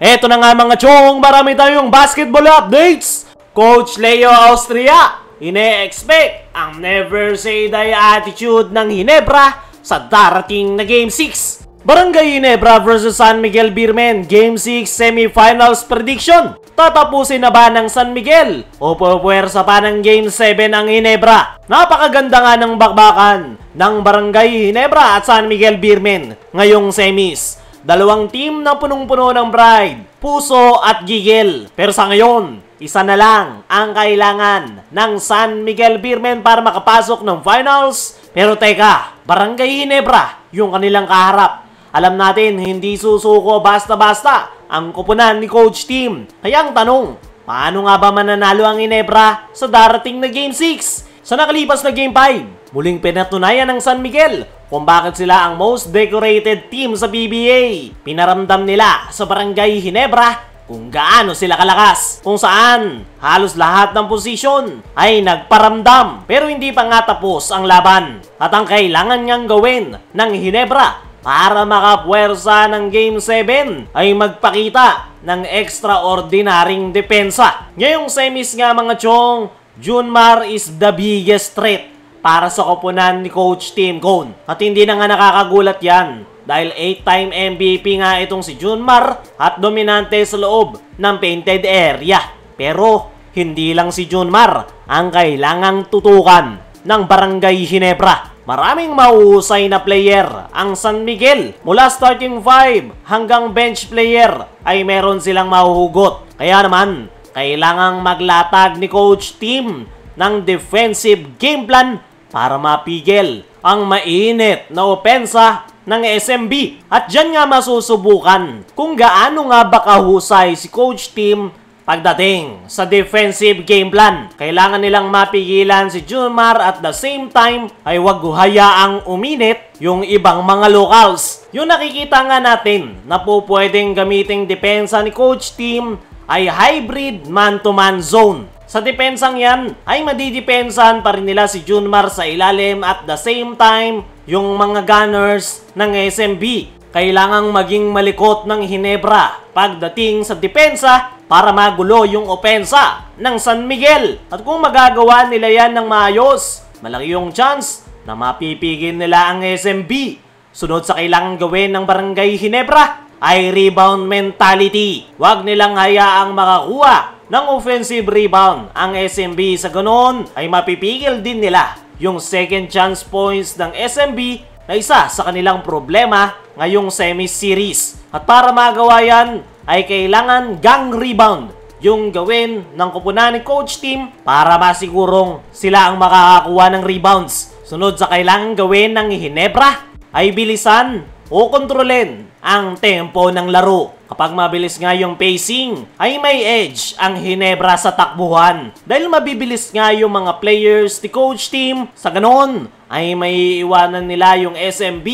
Eto na nga mga chong, marami tayong basketball updates. Coach Leo Austria, ine-expect ang never say die attitude ng Ginebra sa darating na Game 6. Barangay Ginebra vs San Miguel Beermen, Game 6 Semifinals Prediction. Tatapusin na ba ng San Miguel o pupuwersa pa ng Game 7 ang Ginebra? Napakaganda nga ng bakbakan ng Barangay Ginebra at San Miguel Beermen ngayong semis. Dalawang team na punong-puno ng pride, puso at gigil. Pero sa ngayon, isa na lang ang kailangan ng San Miguel Beermen para makapasok ng finals. Pero teka, Barangay Ginebra yung kanilang kaharap. Alam natin, hindi susuko basta-basta ang kupunan ni Coach Team. Kaya ang tanong, paano nga ba mananalo ang Ginebra sa darating na Game 6? Sa nakalipas na Game 5, muling pinatunayan ng San Miguel kung bakit sila ang most decorated team sa PBA. Pinaramdam nila sa Barangay Ginebra kung gaano sila kalakas, kung saan halos lahat ng posisyon ay nagparamdam. Pero hindi pa nga tapos ang laban. At ang kailangan niyang gawin ng Ginebra para makapuwersa ng Game 7 ay magpakita ng extraordinaryong depensa. Ngayong semis nga mga chong, Junmar is the biggest threat para sa koponan ni Coach Tim Cone. At hindi na nga nakakagulat yan dahil 8-time MVP nga itong si Junmar at dominante sa loob ng painted area. Pero hindi lang si Junmar ang kailangang tutukan ng Barangay Ginebra. Maraming mahuhusay na player ang San Miguel. Mula starting 5 hanggang bench player ay meron silang mahuhugot. Kaya naman, kailangang maglatag ni Coach Tim ng defensive game plan para mapigil ang mainit na opensa ng SMB. At dyan nga masusubukan kung gaano nga ba kahusay si Coach Tim pagdating sa defensive game plan. Kailangan nilang mapigilan si Junmar at the same time ay wag hayaang uminit yung ibang mga locals. Yung nakikita nga natin na po pwedeng gamiting depensa ni Coach Tim ay hybrid man-to-man zone. Sa depensang yan ay madidepensahan pa rin nila si Junmar sa ilalim at the same time yung mga gunners ng SMB. Kailangang maging malikot ng Ginebra pagdating sa depensa para magulo yung opensa ng San Miguel. At kung magagawa nila yan ng maayos, malaki yung chance na mapipigil nila ang SMB. Sunod sa kailangang gawin ng Barangay Ginebra ay rebound mentality. Huwag nilang hayaang makakuha ng offensive rebound ang SMB. Sa ganon ay mapipigil din nila yung second chance points ng SMB na isa sa kanilang problema ngayong semi-series. At para magawa yan ay kailangan gang rebound yung gawin ng kupunan ni Coach Tim para masigurong sila ang makakakuha ng rebounds. Sunod sa kailangan gawin ng Ginebra ay bilisan o kontrolin ang tempo ng laro. Kapag mabilis nga yung pacing, ay may edge ang Ginebra sa takbuhan. Dahil mabibilis nga yung mga players ni Coach Tim, sa ganon ay may iwanan nila yung SMB,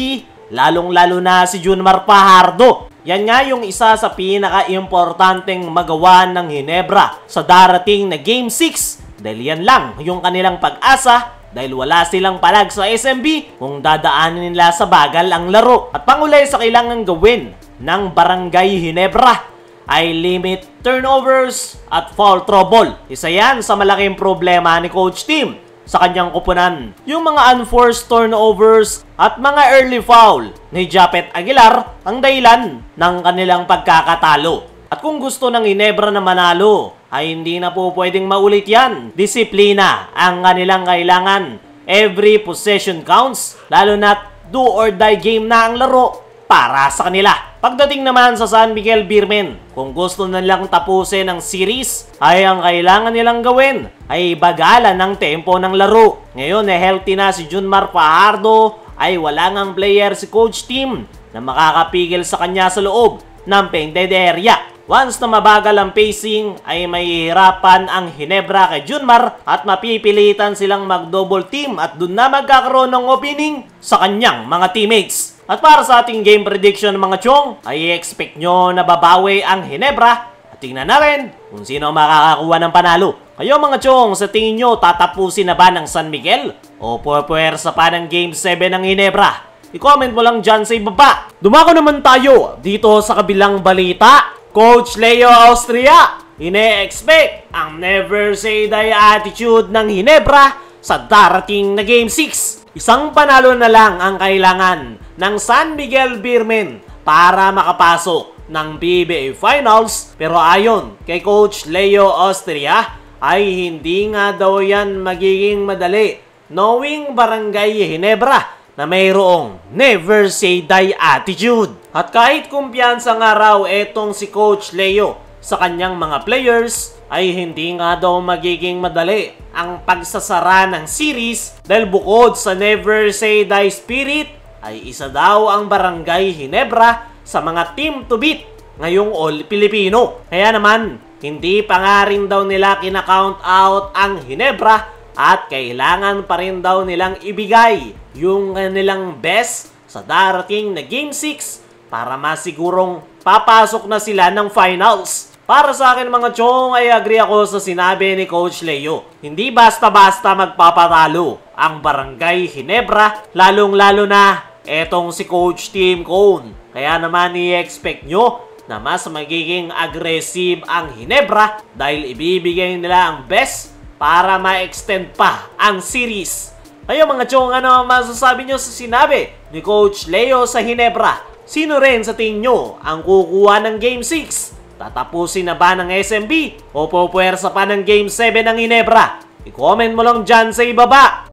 lalong-lalo na si Junmar Fajardo. Yan nga yung isa sa pinaka-importanteng magawa ng Ginebra sa darating na Game 6. Dahil yan lang yung kanilang pag-asa dahil wala silang palag sa SMB kung dadaanin nila sa bagal ang laro. At pangulay sa kailangan gawin ng Barangay Ginebra ay limit turnovers at foul trouble. Isa yan sa malaking problema ni Coach Tim sa kanyang kupunan. Yung mga unforced turnovers at mga early foul ni Japet Aguilar ang dahilan ng kanilang pagkakatalo. At kung gusto ng Ginebra na manalo, ay hindi na po pwedeng maulit yan. Disiplina ang kanilang kailangan. Every possession counts, lalo na do or die game na ang laro para sa kanila. Pagdating naman sa San Miguel Beermen, kung gusto nilang tapusin ang series, ay ang kailangan nilang gawin ay bagalan ng tempo ng laro. Ngayon healthy na si Junmar Fajardo, ay wala ngang player si Coach Tim na makakapigil sa kanya sa loob ng painted area. Once na mabagal ang pacing, ay mahihirapan ang Ginebra kay Junmar at mapipilitan silang mag-double team at dun na magkakaroon ng opening sa kanyang mga teammates. At para sa ating game prediction mga chong, ay expect nyo na babawi ang Ginebra at tingnan natin kung sino makakakuha ng panalo. Kayo mga chong, sa tingin nyo tatapusin na ba ng San Miguel o puwersa pa ng Game 7 ng Ginebra? I-comment mo lang dyan sa ibaba. Dumako naman tayo dito sa kabilang balita Coach Leo Austria, ine-expect ang never say die attitude ng Ginebra sa darating na Game 6. Isang panalo na lang ang kailangan ng San Miguel Beermen para makapasok ng PBA Finals, pero ayon kay Coach Leo Austria ay hindi nga daw yan magiging madali, knowing Barangay Ginebra na mayroong never say die attitude. At kahit kumpiyansa nga raw etong si Coach Leo sa kanyang mga players, ay hindi nga daw magiging madali ang pagsasara ng series dahil bukod sa never say die spirit, ay isa daw ang Barangay Ginebra sa mga team to beat ngayong All Filipino. Kaya naman, hindi pa nga rin daw nila kinakount out ang Ginebra at kailangan pa rin daw nilang ibigay yung kanilang best sa darating na Game 6 para masigurong papasok na sila ng finals. Para sa akin mga chong, ay agree ako sa sinabi ni Coach Leo. Hindi basta-basta magpapatalo ang Barangay Ginebra, lalong-lalo na etong si Coach Tim Cone. Kaya naman i-expect nyo na mas magiging aggressive ang Ginebra dahil ibibigay nila ang best para ma-extend pa ang series. Kayo mga chong, ano ang masasabi nyo sa sinabi ni Coach Leo sa Ginebra? Sino rin sa tingin nyo ang kukuha ng Game 6? Tatapusin na ba ng SMB o pupuwersa pa ng Game 7 ng Ginebra? I-comment mo lang dyan sa ibaba.